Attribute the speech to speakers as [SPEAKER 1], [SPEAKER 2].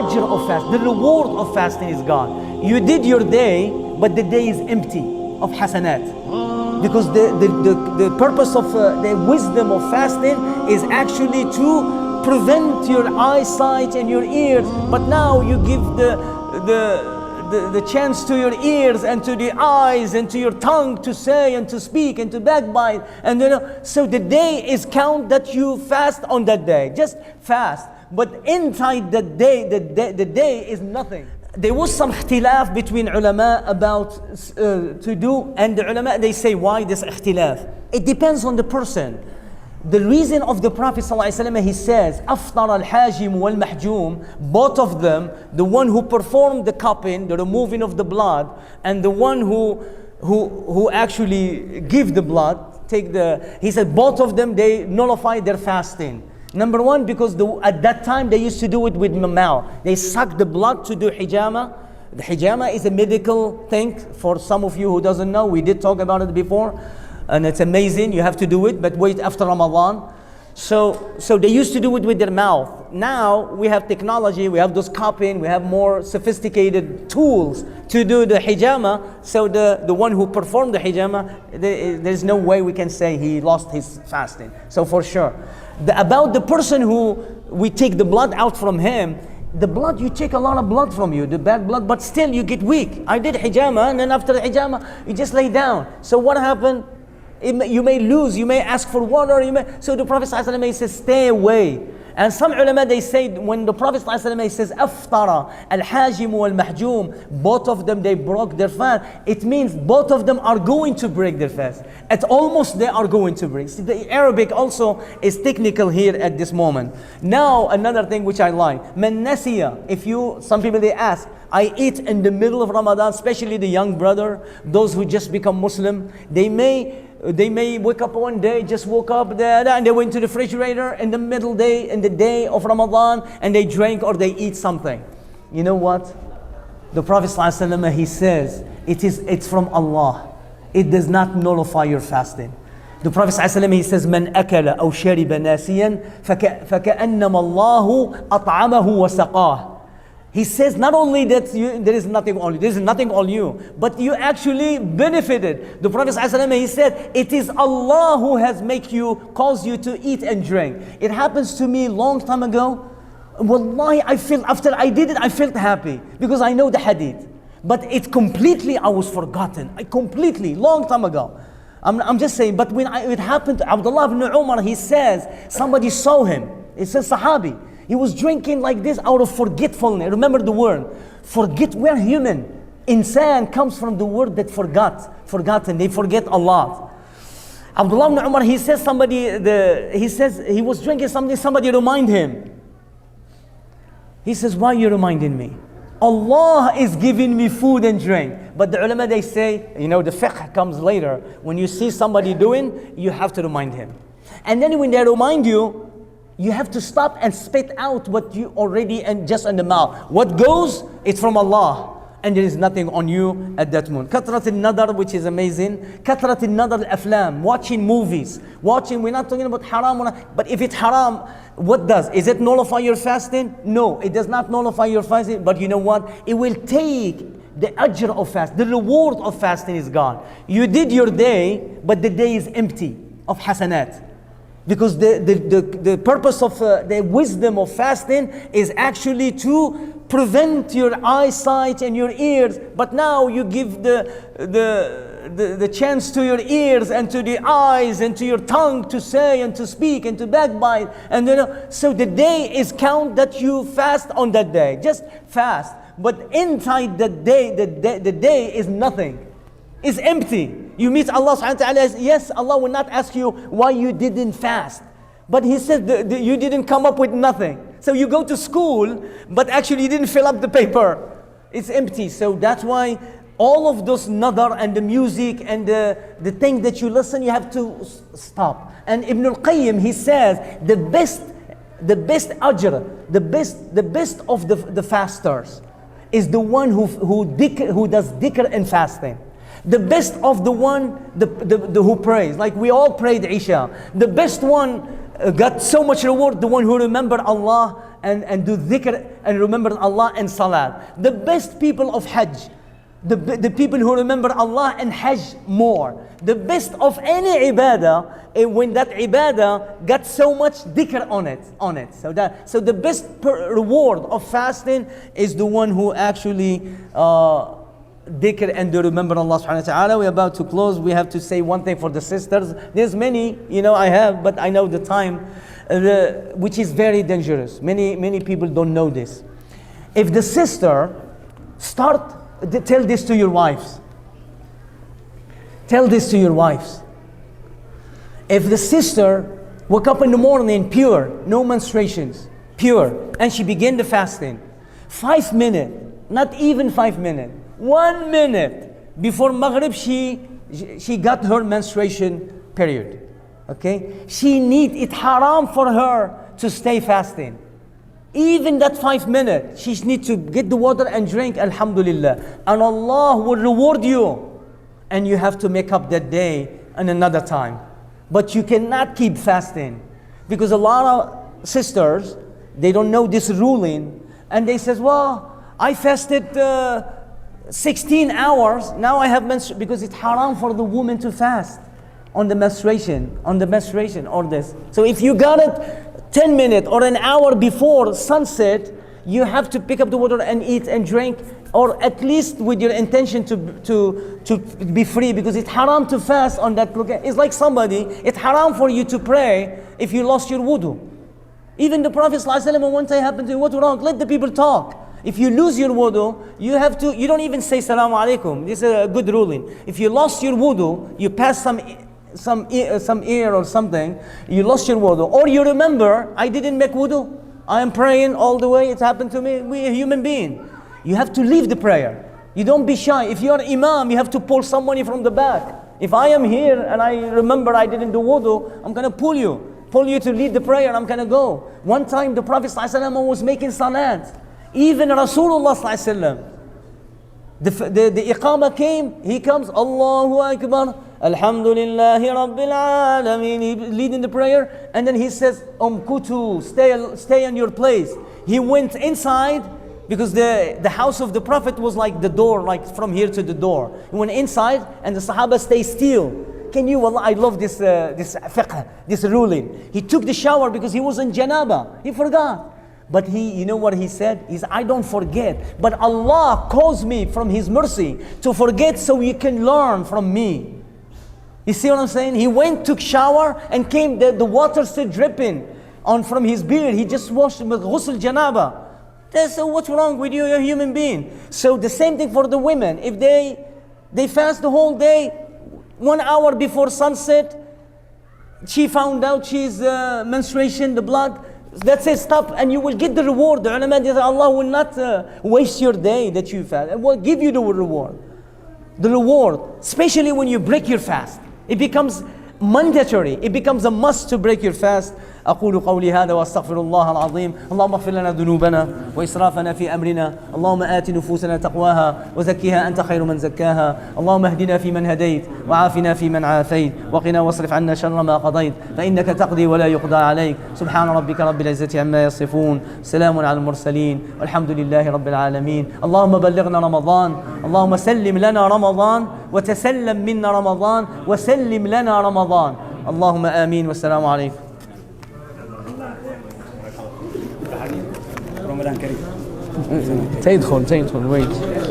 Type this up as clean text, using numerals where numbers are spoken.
[SPEAKER 1] ajr of fast, the reward of fasting is gone. You did your day, but the day is empty of hasanat. Because the purpose of the wisdom of fasting is actually to prevent your eyesight and your ears. But now you give the chance to your ears and to the eyes and to your tongue to say and to speak and to backbite. And so the day is count that you fast on that day. Just fast. But inside the day is nothing. There was some ikhtilaf between ulama about to do, and the ulama, they say, why this ikhtilaf? It depends on the person. The reason of the Prophet ﷺ, he says, أفطر الحاجم والمحجوم, both of them, the one who performed the cupping, the removing of the blood, and the one who actually give the blood, he said both of them, they nullify their fasting. Number one, because at that time they used to do it with mouth. They suck the blood to do hijama. The hijama is a medical thing. For some of you who doesn't know, we did talk about it before. And it's amazing, you have to do it, but wait after Ramadan. So they used to do it with their mouth. Now we have technology, we have those cupping, we have more sophisticated tools to do the hijama. So the one who performed the hijama, there's no way we can say he lost his fasting. So for sure. About the person who we take the blood out from him, the blood, you take a lot of blood from you, the bad blood, but still you get weak. I did hijama, and then after the hijama, you just lay down. So what happened? You may lose, you may ask for water, so the Prophet ﷺ says, stay away. And some ulama, they say, when the Prophet ﷺ says, أفطر الحاجم والمحجوم, both of them, they broke their fast. It means both of them are going to break their fast. At almost they are going to break. See, the Arabic also is technical here at this moment. Now, another thing which I like, man nasiya, some people they ask, I eat in the middle of Ramadan, especially the young brother, those who just become Muslim, they may wake up one day, just woke up there, and they went to the refrigerator in the in the day of Ramadan, and they drank or they eat something. You know what? The Prophet ﷺ, he says, it's from Allah. It does not nullify your fasting. The Prophet ﷺ, he says, من أكل أو شرب ناسيا فكأنما الله أطعمه وسقاه. He says not only that there is nothing on you, but you actually benefited. The Prophet ﷺ, he said, it is Allah who has caused you to eat and drink. It happens to me long time ago. Wallahi, after I did it, I felt happy because I know the hadith. But I was forgotten. Long time ago. I'm just saying, but when it happened to Abdullah ibn Umar, he says, somebody saw him. It says Sahabi. He was drinking like this out of forgetfulness. Remember the word. We're human. Insan comes from the word that forgotten. They forget a lot. Abdullah ibn Umar, he says he was drinking something, somebody remind him. He says, why are you reminding me? Allah is giving me food and drink. But the ulama, they say, the fiqh comes later. When you see somebody doing, you have to remind him. And then when they remind you, you have to stop and spit out what you already and just in the mouth. What goes, it's from Allah. And there is nothing on you at that moment. Katrat al-nadar, which is amazing. Katrat al-nadar al-aflam, watching movies. We're not talking about haram, but if it's haram, what does? Is it nullify your fasting? No, it does not nullify your fasting, but you know what? It will take the ajr of fast, the reward of fasting is gone. You did your day, but the day is empty of hasanat. Because the purpose of the wisdom of fasting is actually to prevent your eyesight and your ears. But now you give the chance to your ears and to the eyes and to your tongue to say and to speak and to backbite. And so the day is count that you fast on that day. Just fast. But inside the day is nothing. It's empty. You meet Allah subhanahu wa ta'ala. Yes, Allah will not ask you why you didn't fast. But He said you didn't come up with nothing. So you go to school, but actually you didn't fill up the paper. It's empty. So that's why all of those nadar and the music and the thing that you listen, you have to stop. And Ibn al-Qayyim, he says, the best ajr, the best of the fasters is the one who does dhikr and fasting. The best of the one who prays. Like we all prayed Isha. The best one got so much reward, the one who remembered Allah and do dhikr and remember Allah and salat. The best people of Hajj, the people who remember Allah and Hajj more. The best of any ibadah, when that ibadah got so much dhikr on it. So the best reward of fasting is the one who actually dhikr and to remember Allah subhanahu wa ta'ala. We're about to close. We have to say one thing for the sisters. There's many, I have, but I know the time, which is very dangerous. Many people don't know this. If the sister tell this to your wives. Tell this to your wives. If the sister woke up in the morning pure, no menstruations, pure, and she began the fasting, 5 minutes, not even 5 minutes, 1 minute before Maghrib, she got her menstruation period. Okay? It's haram for her to stay fasting. Even that 5 minutes, she needs to get the water and drink, alhamdulillah. And Allah will reward you. And you have to make up that day and another time. But you cannot keep fasting. Because a lot of sisters, they don't know this ruling. And they says, well, I fasted 16 hours. Now I have menstruation. Because it's haram for the woman to fast on the menstruation or this. So if you got it 10 minutes or an hour before sunset, you have to pick up the water and eat and drink, or at least with your intention to be free, because it's haram to fast on that. It's like it's haram for you to pray if you lost your wudu. Even the Prophet ﷺ, one time happened to you, what's wrong? Let the people talk. If you lose your wudu, you don't even say salamu alaikum. This is a good ruling. If you lost your wudu, you pass some ear or something, you lost your wudu, or you remember, I didn't make wudu, I am praying all the way, it happened to me, we are human being. You have to leave the prayer. You don't be shy. If you're imam, you have to pull somebody from the back. If I am here and I remember I didn't do wudu, I'm going to pull you to lead the prayer, I'm going to go. One time the Prophet ﷺ was making salat. Even Rasulullah ﷺ, the iqamah came, he comes, Allahu Akbar, Alhamdulillahi Rabbil Alameen, he leading the prayer, and then he says, Kutu, stay on your place. He went inside, because the house of the Prophet was like the door, like from here to the door. He went inside, and the Sahaba stay still. Allah, I love this fiqh, this ruling. He took the shower because he was in janaba. He forgot. But you know what he said? I don't forget. But Allah caused me from His mercy to forget so you can learn from me. You see what I'm saying? He went, took shower, and came, the water still dripping from his beard. He just washed with ghusl janaba. So what's wrong with you? You're a human being. So the same thing for the women. If they fast the whole day, 1 hour before sunset, she found out she's menstruation, the blood, that's it, stop, and you will get the reward. The ulama say Allah will not waste your day that you fast. It will give you the reward. The reward, especially when you break your fast. It becomes mandatory. It becomes a must to break your fast. أقول قولي هذا وأستغفر الله العظيم. اللهم اغفر لنا ذنوبنا وإسرافنا في أمرنا. اللهم آت نفوسنا تقواها وزكها أنت خير من زكاها. اللهم اهدنا فيمن هديت وعافنا فيمن عافيت وقنا واصرف عنا شر ما قضيت فإنك تقضي ولا يقضى عليك. سبحان ربك رب العزة عما يصفون. سلام على المرسلين والحمد لله رب العالمين. اللهم بلغنا رمضان. اللهم سلم لنا رمضان وتسلم منا رمضان وسلم لنا رمضان. اللهم آمين والسلام عليكم.
[SPEAKER 2] رمضان كريم.
[SPEAKER 1] تدخل wait.